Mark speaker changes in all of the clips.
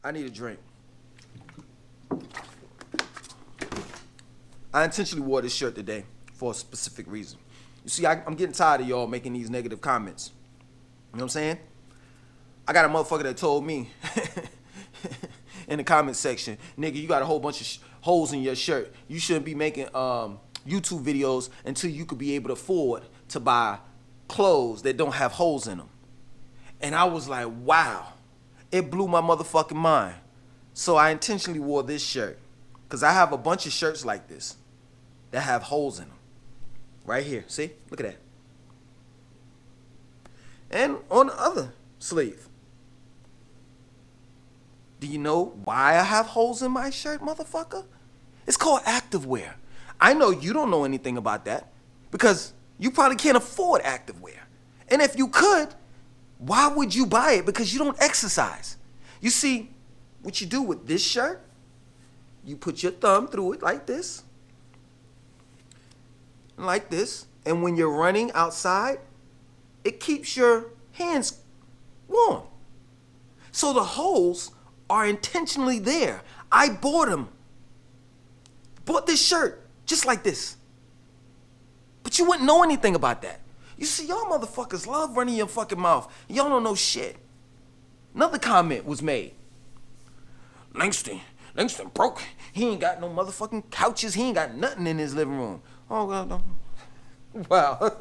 Speaker 1: I need a drink. I intentionally wore this shirt today for a specific reason. You see, I'm getting tired of y'all making these negative comments. You know what I'm saying? I got a motherfucker that told me in the comment section, nigga, you got a whole bunch of holes in your shirt. You shouldn't be making YouTube videos until you could be able to afford to buy clothes that don't have holes in them. And I was like, wow. It blew my motherfucking mind. So I intentionally wore this shirt because I have a bunch of shirts like this that have holes in them. Right here. See? Look at that. And on the other sleeve. Do you know why I have holes in my shirt, motherfucker? It's called activewear. I know you don't know anything about that because you probably can't afford activewear. And if you could, why would you buy it? Because you don't exercise. You see, what you do with this shirt, you put your thumb through it like this. Like this. And when you're running outside, it keeps your hands warm. So the holes are intentionally there. I bought them. Bought this shirt just like this. But you wouldn't know anything about that. You see, y'all motherfuckers love running your fucking mouth. Y'all don't know shit. Another comment was made. Langston broke. He ain't got no motherfucking couches. He ain't got nothing in his living room. Oh, well, no. Wow.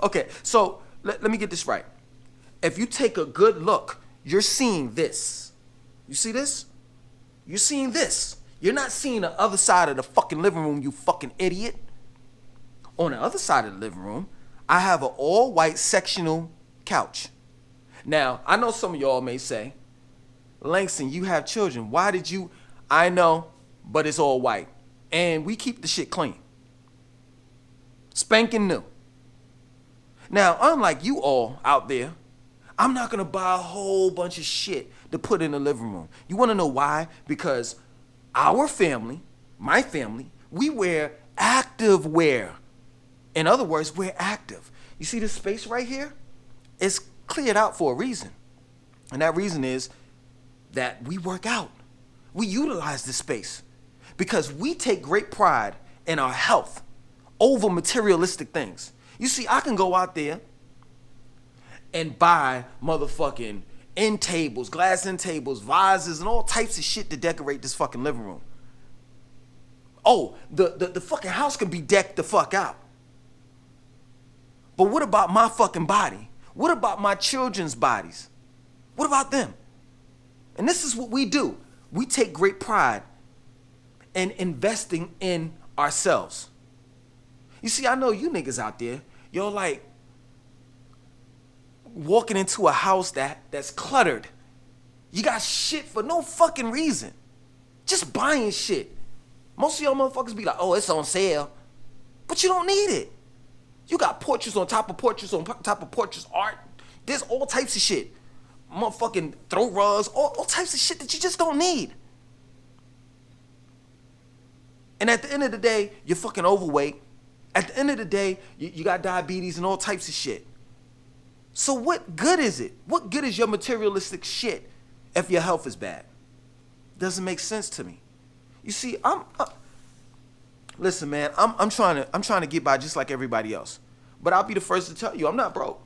Speaker 1: Okay, so let me get this right. If you take a good look, you're seeing this. You see this? You're seeing this. You're not seeing the other side of the fucking living room, you fucking idiot. On the other side of the living room, I have an all-white sectional couch. Now, I know some of y'all may say, Langston, you have children. Why did you? I know, but it's all white. And we keep the shit clean. Spanking new. Now, unlike you all out there, I'm not going to buy a whole bunch of shit to put in the living room. You want to know why? Because our family, my family, we wear active wear. In other words, we're active. You see this space right here? It's cleared out for a reason. And that reason is that we work out. We utilize this space because we take great pride in our health over materialistic things. You see, I can go out there and buy motherfucking end tables, glass end tables, vases, and all types of shit to decorate this fucking living room. Oh, the fucking house can be decked the fuck out. But what about my fucking body? What about my children's bodies? What about them? And this is what we do. We take great pride in investing in ourselves. You see, I know you niggas out there, you're like walking into a house that's cluttered. You got shit for no fucking reason. Just buying shit. Most of y'all motherfuckers be like, oh, it's on sale. But you don't need it. You got portraits on top of portraits on top of portraits, art. There's all types of shit. Motherfucking throw rugs, all types of shit that you just don't need. And at the end of the day, you're fucking overweight. At the end of the day, you got diabetes and all types of shit. So what good is it? What good is your materialistic shit if your health is bad? Doesn't make sense to me. You see, listen, man, I'm trying to get by just like everybody else. But I'll be the first to tell you, I'm not broke.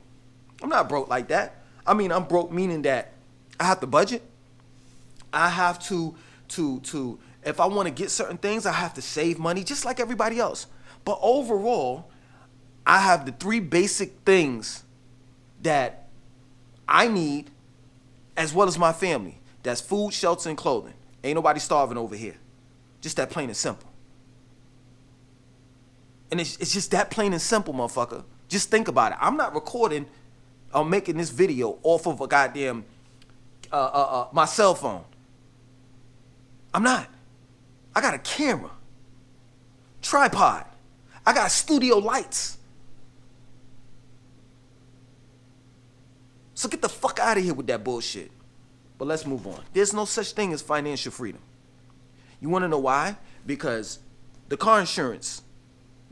Speaker 1: I'm not broke like that. I mean, I'm broke meaning that I have to budget. I have to if I want to get certain things, I have to save money just like everybody else. But overall, I have the three basic things that I need as well as my family. That's food, shelter, and clothing. Ain't nobody starving over here. Just that plain and simple. And it's just that plain and simple, motherfucker. Just think about it. I'm not recording or making this video off of a goddamn my cell phone. I'm not. I got a camera, tripod. I got studio lights. So get the fuck out of here with that bullshit. But let's move on. There's no such thing as financial freedom. You want to know why? Because the car insurance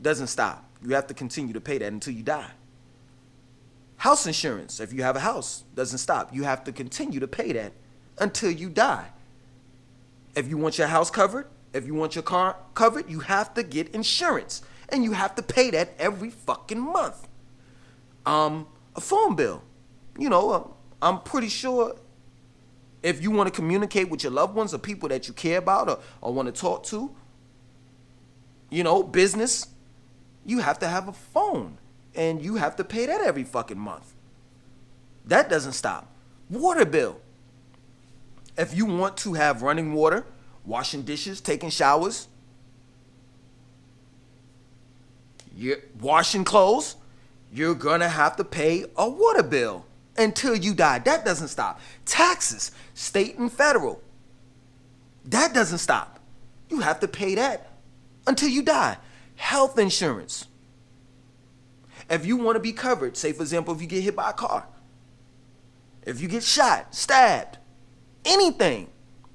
Speaker 1: doesn't stop. You have to continue to pay that until you die. House insurance, if you have a house, doesn't stop. You have to continue to pay that until you die. If you want your house covered, if you want your car covered, you have to get insurance. And you have to pay that every fucking month. A phone bill. I'm pretty sure if you want to communicate with your loved ones or people that you care about or want to talk to, business, you have to have a phone. And you have to pay that every fucking month. That doesn't stop. Water bill. If you want to have running water, washing dishes, taking showers, you're washing clothes, you're gonna have to pay a water bill until you die. That doesn't stop. Taxes, state and federal. That doesn't stop. You have to pay that until you die. Health insurance. If you want to be covered, say for example, if you get hit by a car, if you get shot, stabbed, anything,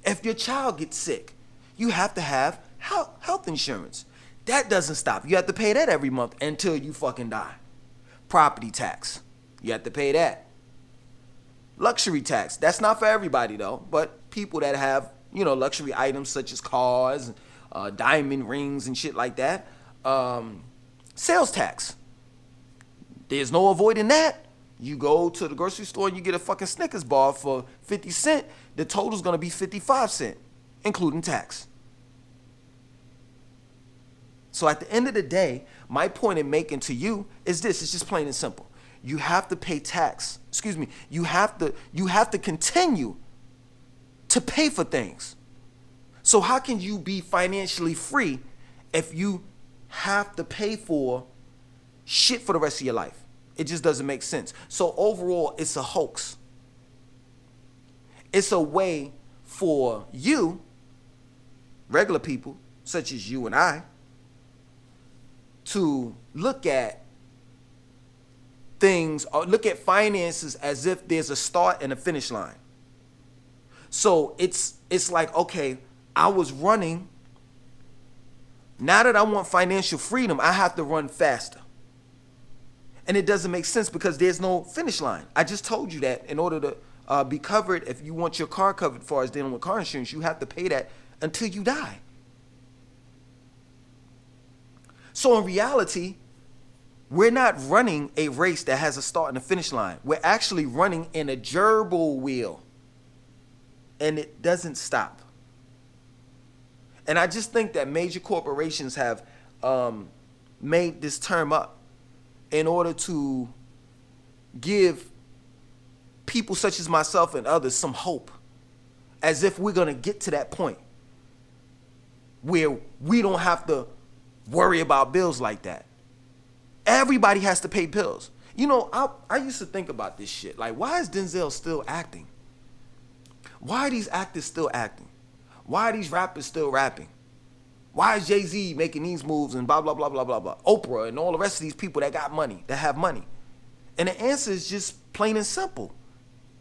Speaker 1: if your child gets sick, you have to have health insurance. That doesn't stop. You have to pay that every month until you fucking die. Property tax. You have to pay that. Luxury tax. That's not for everybody though, but people that have, luxury items such as cars, diamond rings and shit like that. Sales tax. There's no avoiding that. You go to the grocery store and you get a fucking Snickers bar for 50 cents. The total's gonna be 55 cents, including tax. So at the end of the day, my point in making to you is this. It's just plain and simple. You have to pay tax. You have to continue to pay for things. So how can you be financially free if you have to pay for shit for the rest of your life? It just doesn't make sense. So overall, it's a hoax. It's a way for you, regular people, such as you and I, to look at things or look at finances as if there's a start and a finish line. So it's like, okay, I was running. Now that I want financial freedom, I have to run faster. And it doesn't make sense because there's no finish line. I just told you that in order to be covered, if you want your car covered as far as dealing with car insurance, you have to pay that until you die. So in reality, we're not running a race that has a start and a finish line. We're actually running in a gerbil wheel. And it doesn't stop. And I just think that major corporations have made this term up in order to give people such as myself and others some hope, as if we're going to get to that point where we don't have to worry about bills like that. Everybody has to pay bills. I used to think about this shit. Like, why is Denzel still acting? Why are these actors still acting? Why are these rappers still rapping? Why is Jay-Z making these moves and blah, blah, blah, blah, blah, blah? Oprah and all the rest of these people that got money, that have money. And the answer is just plain and simple.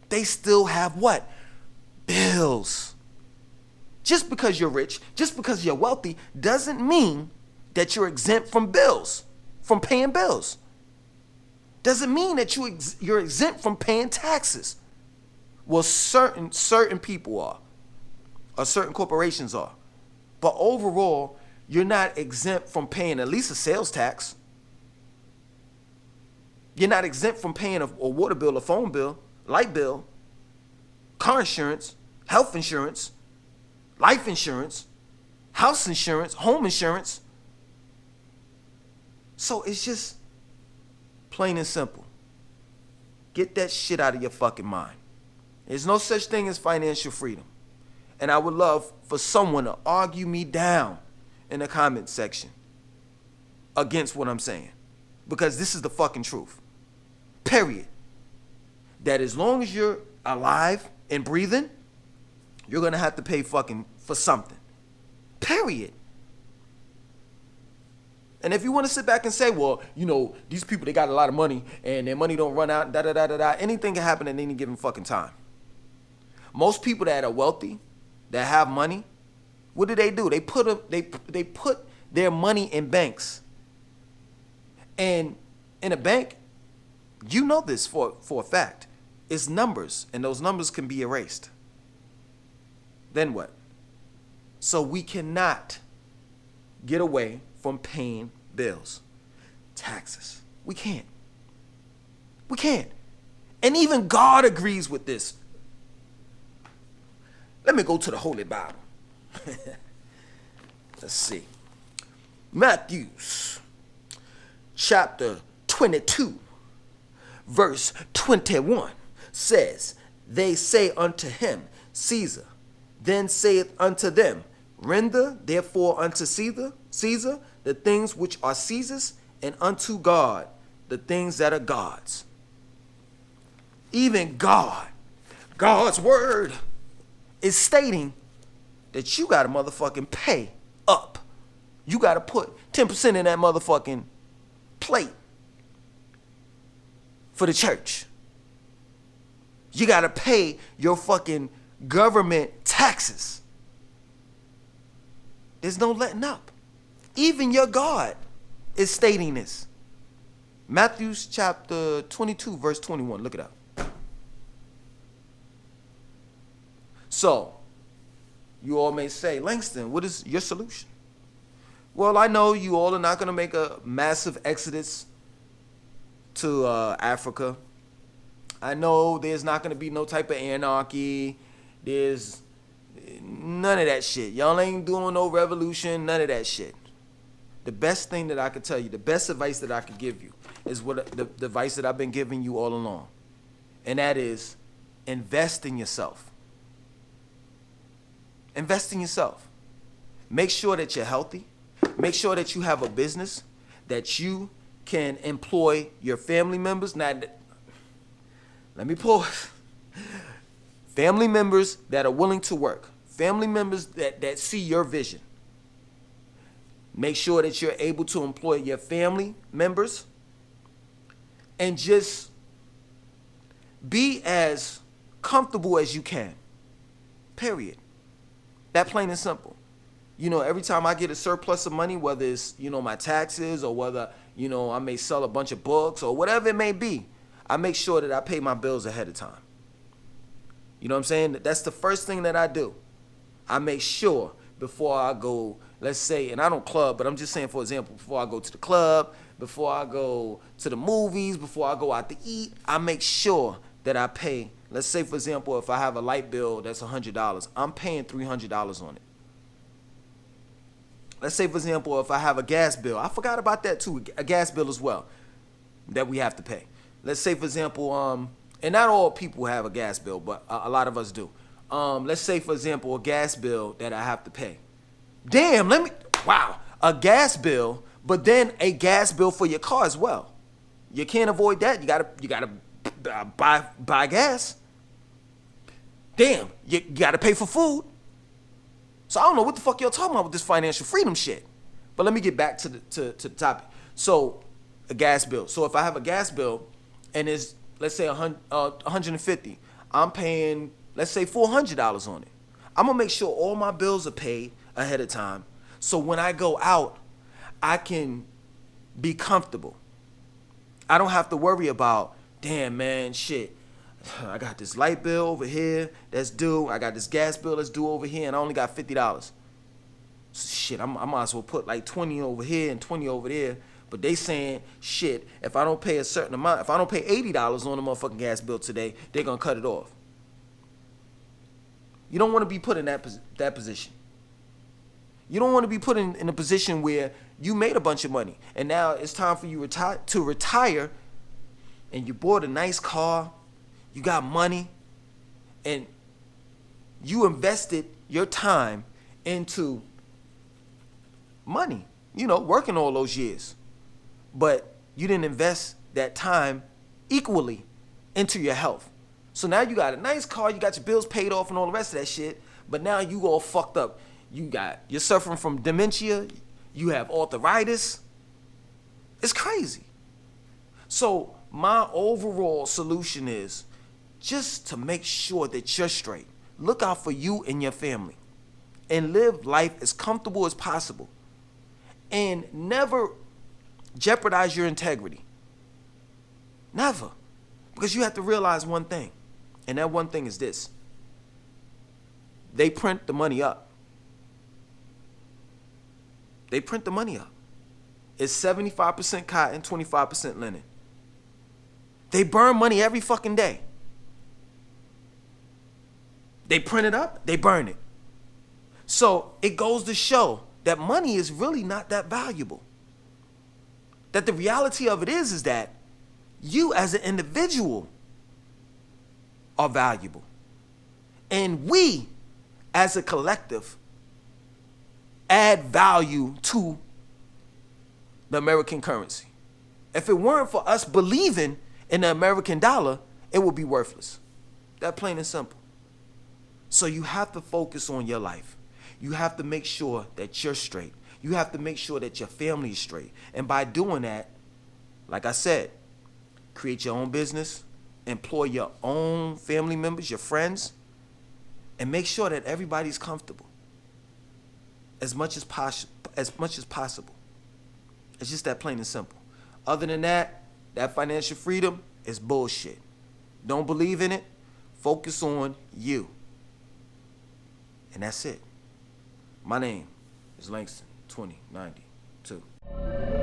Speaker 1: They still have what? Bills. Just because you're rich, just because you're wealthy, doesn't mean that you're exempt from bills, from paying bills. Doesn't mean that you're exempt from paying taxes. Well, certain people are, or certain corporations are. But overall, you're not exempt from paying at least a sales tax. You're not exempt from paying a water bill, a phone bill, light bill, car insurance, health insurance, life insurance, house insurance, home insurance. So it's just plain and simple. Get that shit out of your fucking mind. There's no such thing as financial freedom. And I would love for someone to argue me down in the comment section against what I'm saying. Because this is the fucking truth. Period. That as long as you're alive and breathing, you're going to have to pay fucking for something. Period. And if you want to sit back and say, well, these people, they got a lot of money and their money don't run out, anything can happen at any given fucking time. Most people that are wealthy, that have money, what do? They put their money in banks. And in a bank, this for a fact, it's numbers, and those numbers can be erased. Then what? So we cannot get away from paying bills, taxes. We can't. We can't. And even God agrees with this. Let me go to the Holy Bible. Let's see. Matthew chapter 22, verse 21 says, they say unto him, Caesar. Then saith unto them, render therefore unto Caesar the things which are Caesar's, and unto God the things that are God's. Even God, God's word is stating that you got to motherfucking pay up. You got to put 10% in that motherfucking plate for the church. You got to pay your fucking government taxes. There's no letting up. Even your God is stating this. Matthew chapter 22, verse 21. Look it up. So, you all may say, Langston, what is your solution? Well, I know you all are not going to make a massive exodus to Africa. I know there's not going to be no type of anarchy. There's none of that shit. Y'all ain't doing no revolution, none of that shit. The best thing that I could tell you, the best advice that I could give you is what the advice that I've been giving you all along. And that is invest in yourself. Invest in yourself. Make sure that you're healthy. Make sure that you have a business, that you can employ your family members. Now, let me pause. Family members that are willing to work. Family members that see your vision. Make sure that you're able to employ your family members. And just be as comfortable as you can. Period. That plain and simple. You know, every time I get a surplus of money, whether it's, you know, my taxes or whether, you know, I may sell a bunch of books or whatever it may be, I make sure that I pay my bills ahead of time. You know what I'm saying? That's the first thing that I do. I make sure before I go, let's say, and I don't club, but I'm just saying, for example, before I go to the club, before I go to the movies, before I go out to eat, I make sure that I pay. Let's say, for example, if I have a light bill that's $100, I'm paying $300 on it. Let's say, for example, if I have a gas bill, I forgot about that too, a gas bill as well, that we have to pay. Let's say, for example, and not all people have a gas bill, but a lot of us do. Let's say, for example, a gas bill that I have to pay. Damn, a gas bill, but then a gas bill for your car as well. You can't avoid that. You gotta buy gas. Damn, you gotta pay for food. So I don't know what the fuck y'all talking about with this financial freedom shit. But let me get back to the topic. So a gas bill. So if I have a gas bill and it's, let's say, $150, I'm paying, let's say, $400 on it. I'm gonna make sure all my bills are paid ahead of time. So when I go out, I can be comfortable. I don't have to worry about, damn, man, shit, I got this light bill over here that's due. I got this gas bill that's due over here, and I only got $50. Shit, I might as well put like 20 over here and 20 over there. But they saying, shit, if I don't pay a certain amount, if I don't pay $80 on the motherfucking gas bill today, they're going to cut it off. You don't want to be put in that position. You don't want to be put in a position where you made a bunch of money, and now it's time for you to retire, and you bought a nice car, you got money, and you invested your time into money, you know, working all those years. But you didn't invest that time equally into your health. So now you got a nice car, you got your bills paid off and all the rest of that shit, but now you all fucked up. You're suffering from dementia, you have arthritis. It's crazy. So my overall solution is just to make sure that you're straight. Look out for you and your family and live life as comfortable as possible. And never jeopardize your integrity. Never. Because you have to realize one thing. And that one thing is this. they print the money up. They print the money up. It's 75% cotton, 25% linen. They burn money every fucking day. They print it up, they burn it. So it goes to show that money is really not that valuable. That the reality of it is that you as an individual are valuable. And we as a collective add value to the American currency. If it weren't for us believing in the American dollar, it would be worthless. That plain and simple. So you have to focus on your life. You have to make sure that you're straight. You have to make sure that your family is straight. And by doing that, like I said, create your own business, employ your own family members, your friends, and make sure that everybody's comfortable as much as possible. It's just that plain and simple. Other than that, that financial freedom is bullshit. Don't believe in it. Focus on you. And that's it. My name is Langston 2092.